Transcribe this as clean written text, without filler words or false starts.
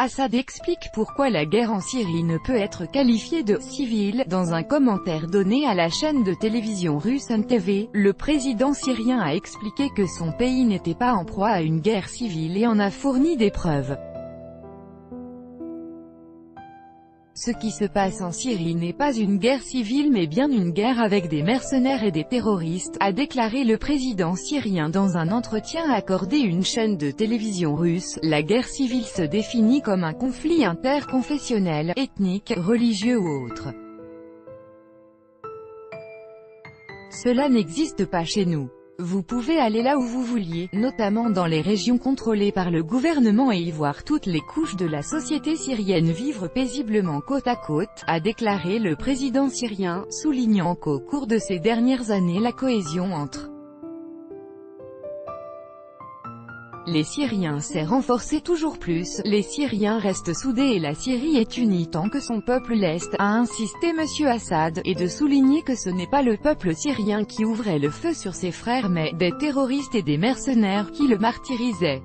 Assad explique pourquoi la guerre en Syrie ne peut être qualifiée de « civile ». Dans un commentaire donné à la chaîne de télévision russe NTV, le président syrien a expliqué que son pays n'était pas en proie à une guerre civile et en a fourni des preuves. Ce qui se passe en Syrie n'est pas une guerre civile mais bien une guerre avec des mercenaires et des terroristes, a déclaré le président syrien dans un entretien accordé à une chaîne de télévision russe. La guerre civile se définit comme un conflit interconfessionnel, ethnique, religieux ou autre. Cela n'existe pas chez nous. Vous pouvez aller là où vous vouliez, notamment dans les régions contrôlées par le gouvernement et y voir toutes les couches de la société syrienne vivre paisiblement côte à côte, a déclaré le président syrien, soulignant qu'au cours de ces dernières années la cohésion entre les Syriens s'est renforcée toujours plus, les Syriens restent soudés et la Syrie est unie tant que son peuple l'est, a insisté M. Assad, et de souligner que ce n'est pas le peuple syrien qui ouvrait le feu sur ses frères mais des terroristes et des mercenaires qui le martyrisaient.